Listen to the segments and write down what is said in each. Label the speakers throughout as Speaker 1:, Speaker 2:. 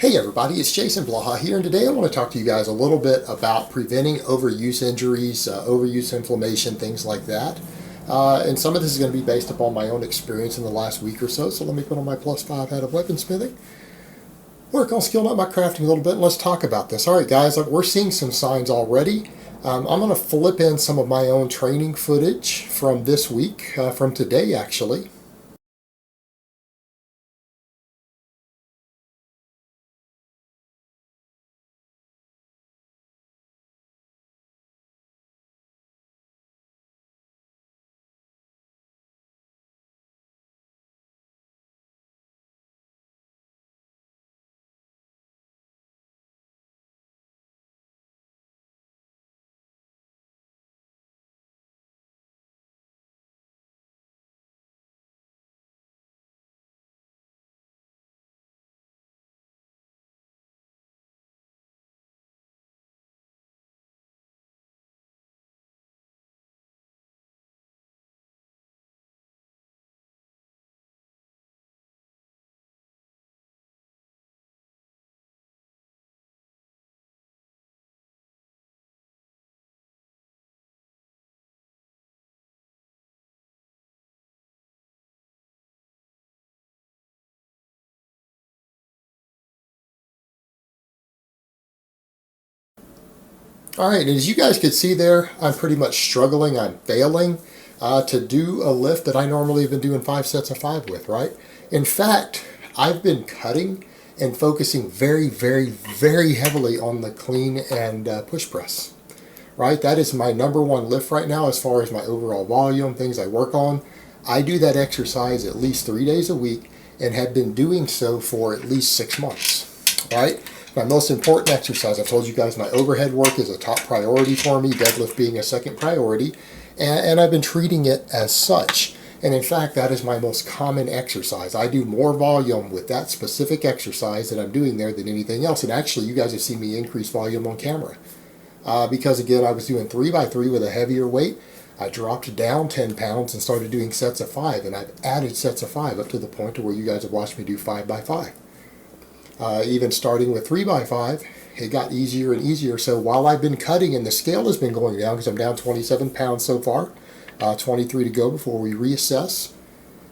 Speaker 1: Hey everybody, it's Jason Blaha here, and today I want to talk to you guys a little bit about preventing overuse injuries, overuse inflammation, things like that. And some of this is going to be based upon my own experience in the last week or so, so let me put on my +5 hat of weaponsmithing, work on skilling up my crafting a little bit, and let's talk about this. Alright guys, we're seeing some signs already. I'm going to flip in some of my own training footage from this week, from today actually. All right, and as you guys could see there, I'm pretty much struggling. I'm failing to do a lift that I normally have been doing 5 sets of 5 with, right? In fact, I've been cutting and focusing very, very, very heavily on the clean and push press, right? That is my #1 lift right now as far as my overall volume, things I work on. I do that exercise at least 3 days a week and have been doing so for at least 6 months, right? My most important exercise, I've told you guys my overhead work is a top priority for me, deadlift being a second priority, and I've been treating it as such. And in fact, that is my most common exercise. I do more volume with that specific exercise that I'm doing there than anything else. And actually, you guys have seen me increase volume on camera. Because again, I was doing 3x3 with a heavier weight. I dropped down 10 pounds and started doing sets of 5. And I've added sets of 5 up to the point to where you guys have watched me do 5x5. Even starting with 3x5, it got easier and easier. So while I've been cutting and the scale has been going down, because I'm down 27 pounds so far, 23 to go before we reassess,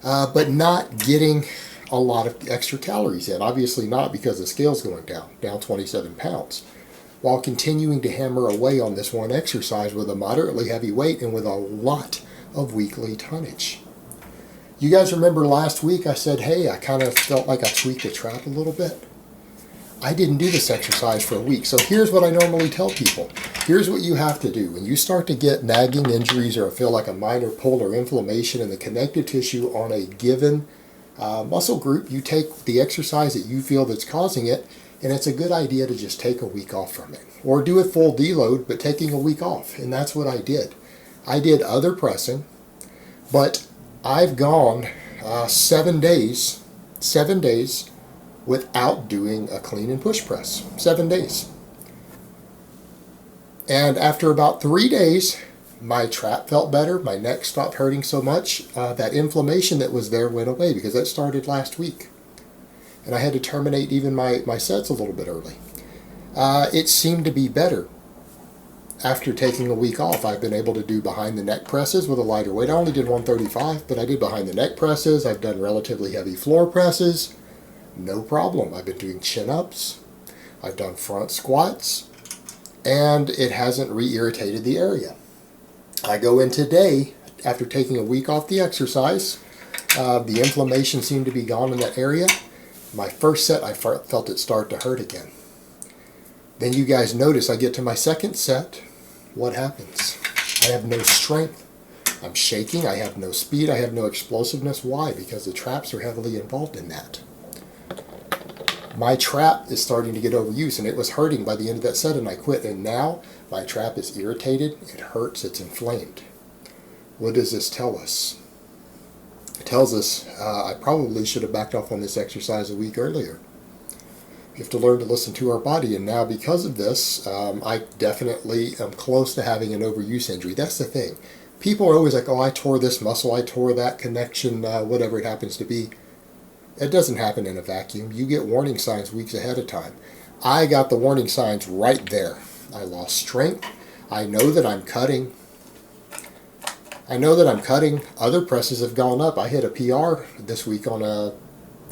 Speaker 1: but not getting a lot of extra calories in. Obviously not, because the scale's going down 27 pounds. While continuing to hammer away on this one exercise with a moderately heavy weight and with a lot of weekly tonnage. You guys remember last week I said, hey, I kind of felt like I tweaked the trap a little bit. I didn't do this exercise for a week. So here's what I normally tell people. Here's what you have to do. When you start to get nagging injuries or feel like a minor pull or inflammation in the connective tissue on a given muscle group, you take the exercise that you feel that's causing it, and it's a good idea to just take a week off from it. Or do it full deload, but taking a week off. And that's what I did. I did other pressing, but I've gone 7 days without doing a clean and push press. 7 days. And after about 3 days, my trap felt better. My neck stopped hurting so much. That inflammation that was there went away, because that started last week. And I had to terminate even my sets a little bit early. It seemed to be better. After taking a week off, I've been able to do behind the neck presses with a lighter weight. I only did 135, but I did behind the neck presses. I've done relatively heavy floor presses. No problem. I've been doing chin-ups. I've done front squats. And it hasn't re-irritated the area. I go in today, after taking a week off the exercise. The inflammation seemed to be gone in that area. My first set, I felt it start to hurt again. Then you guys notice I get to my second set. What happens? I have no strength. I'm shaking. I have no speed. I have no explosiveness. Why? Because the traps are heavily involved in that. My trap is starting to get overused, and it was hurting by the end of that set, and I quit. And now my trap is irritated. It hurts. It's inflamed. What does this tell us? It tells us I probably should have backed off on this exercise a week earlier. We have to learn to listen to our body, and now because of this, I definitely am close to having an overuse injury. That's the thing. People are always like, oh, I tore this muscle, I tore that connection, whatever it happens to be. It doesn't happen in a vacuum. You get warning signs weeks ahead of time. I got the warning signs right there. I lost strength. I know that I'm cutting. Other presses have gone up. I hit a PR this week on a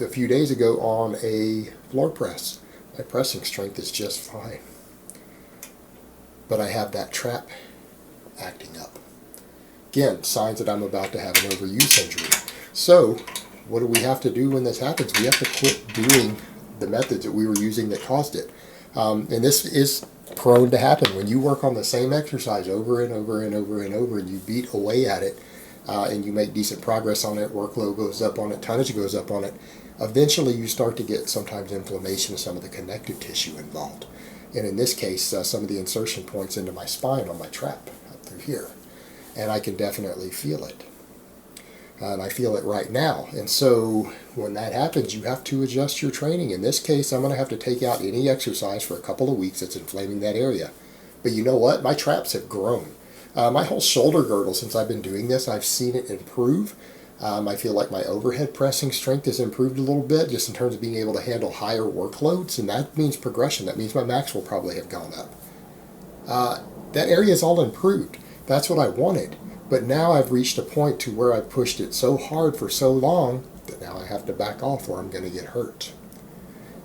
Speaker 1: few days ago on a floor press. My pressing strength is just fine. But I have that trap acting up. Again, signs that I'm about to have an overuse injury. So, what do we have to do when this happens? We have to quit doing the methods that we were using that caused it. And this is prone to happen when you work on the same exercise over and over and over and over, and you beat away at it, and you make decent progress on it, workload goes up on it, tonnage goes up on it. Eventually you start to get sometimes inflammation of some of the connective tissue involved. And in this case, some of the insertion points into my spine on my trap up through here. And I can definitely feel it. And I feel it right now. And so when that happens, you have to adjust your training. In this case, I'm going to have to take out any exercise for a couple of weeks that's inflaming that area. But you know what? My traps have grown. My whole shoulder girdle, since I've been doing this, I've seen it improve. I feel like my overhead pressing strength has improved a little bit, just in terms of being able to handle higher workloads, and that means progression. That means my max will probably have gone up. That area is all improved. That's what I wanted. But now I've reached a point to where I've pushed it so hard for so long that now I have to back off or I'm going to get hurt.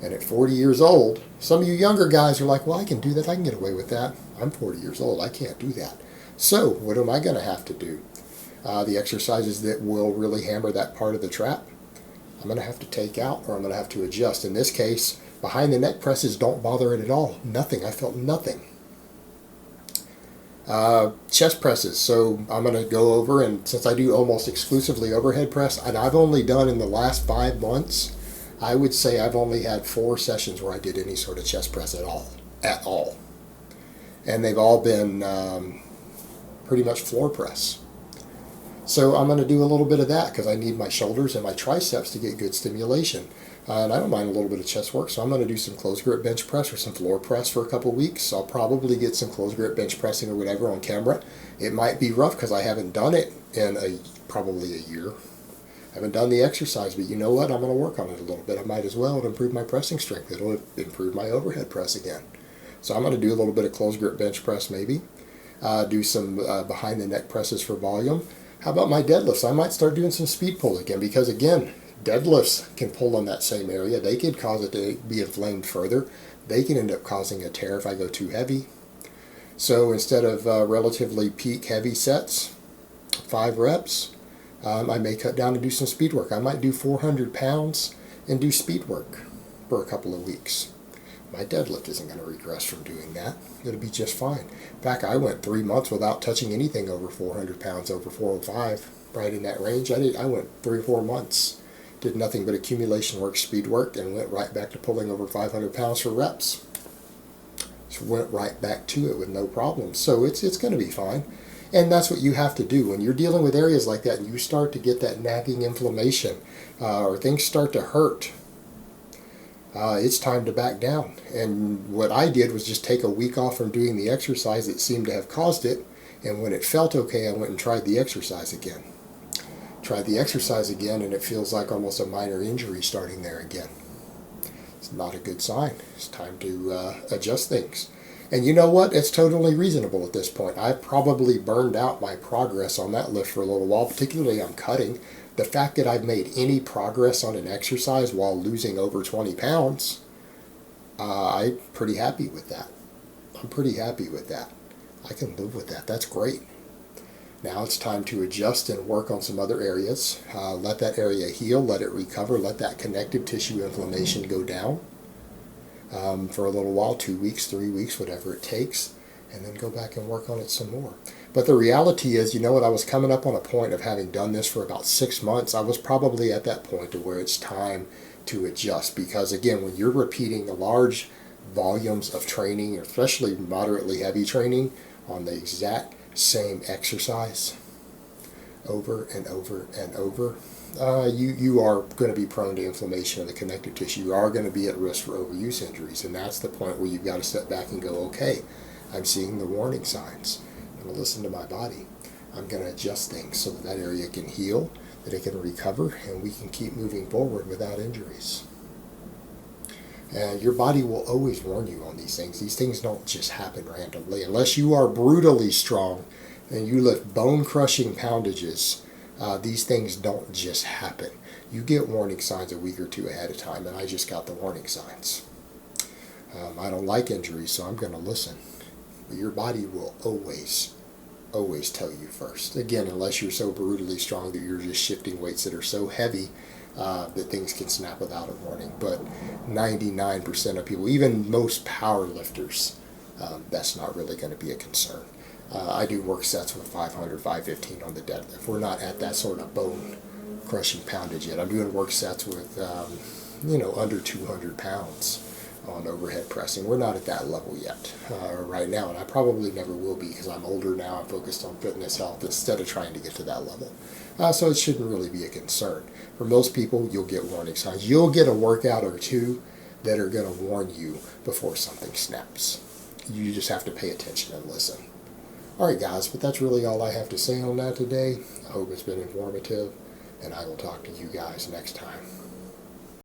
Speaker 1: And at 40 years old, some of you younger guys are like, well, I can do that. I can get away with that. I'm 40 years old. I can't do that. So what am I going to have to do? The exercises that will really hammer that part of the trap, I'm going to have to take out, or I'm going to have to adjust. In this case, behind the neck presses don't bother it at all. Nothing. I felt nothing. Chest presses. So I'm going to go over, and since I do almost exclusively overhead press, and I've only done in the last 5 months, I would say I've only had 4 sessions where I did any sort of chest press at all. And they've all been pretty much floor press. So I'm going to do a little bit of that because I need my shoulders and my triceps to get good stimulation. And I don't mind a little bit of chest work, so I'm going to do some closed grip bench press or some floor press for a couple of weeks. I'll probably get some closed grip bench pressing or whatever on camera. It might be rough because I haven't done it in probably a year. I haven't done the exercise, but you know what? I'm going to work on it a little bit. I might as well. It'll improve my pressing strength. It'll improve my overhead press again. So I'm going to do a little bit of closed grip bench press maybe. Do some behind the neck presses for volume. How about my deadlifts? I might start doing some speed pull again because, again, deadlifts can pull on that same area. They could cause it to be inflamed further. They can end up causing a tear if I go too heavy. So instead of relatively peak heavy sets, 5 reps, I may cut down and do some speed work. I might do 400 pounds and do speed work for a couple of weeks. My deadlift isn't going to regress from doing that. It'll be just fine. In fact, I went 3 months without touching anything over 400 pounds, over 405, right in that range. I went 3 or 4 months, did nothing but accumulation work, speed work, and went right back to pulling over 500 pounds for reps. Just went right back to it with no problem. So it's going to be fine. And that's what you have to do. When you're dealing with areas like that and you start to get that nagging inflammation or things start to hurt, it's time to back down. And what I did was just take a week off from doing the exercise that seemed to have caused it, and when it felt okay, I went and tried the exercise again. And it feels like almost a minor injury starting there again. It's not a good sign. It's time to adjust things. And you know what? It's totally reasonable at this point. I've probably burned out my progress on that lift for a little while, particularly on cutting. The fact that I've made any progress on an exercise while losing over 20 pounds, I'm pretty happy with that. I can live with that. That's great. Now it's time to adjust and work on some other areas. Let that area heal, let it recover, let that connective tissue inflammation go down for a little while, 2 weeks, 3 weeks, whatever it takes, and then go back and work on it some more. But the reality is, you know what, I was coming up on a point of having done this for about 6 months. I was probably at that point to where it's time to adjust. Because again, when you're repeating large volumes of training, especially moderately heavy training, on the exact same exercise over and over and over, you are going to be prone to inflammation of the connective tissue. You are going to be at risk for overuse injuries. And that's the point where you've got to step back and go, okay, I'm seeing the warning signs. I'm going to listen to my body. I'm going to adjust things so that area can heal, that it can recover and we can keep moving forward without injuries. And your body will always warn you on these things. These things don't just happen randomly. Unless you are brutally strong and you lift bone-crushing poundages, these things don't just happen. You get warning signs a week or two ahead of time, and I just got the warning signs. I don't like injuries, so I'm going to listen. But your body will always tell you first. Again, unless you're so brutally strong that you're just shifting weights that are so heavy that things can snap without a warning. But 99% of people, even most power lifters, that's not really going to be a concern. I do work sets with 500, 515 on the deadlift. We're not at that sort of bone crushing poundage yet. I'm doing work sets with, under 200 pounds on overhead pressing. We're not at that level yet right now, and I probably never will be because I'm older now. I'm focused on fitness health instead of trying to get to that level. So it shouldn't really be a concern. For most people, you'll get warning signs. You'll get a workout or two that are going to warn you before something snaps. You just have to pay attention and listen. All right, guys, but that's really all I have to say on that today. I hope it's been informative, and I will talk to you guys next time.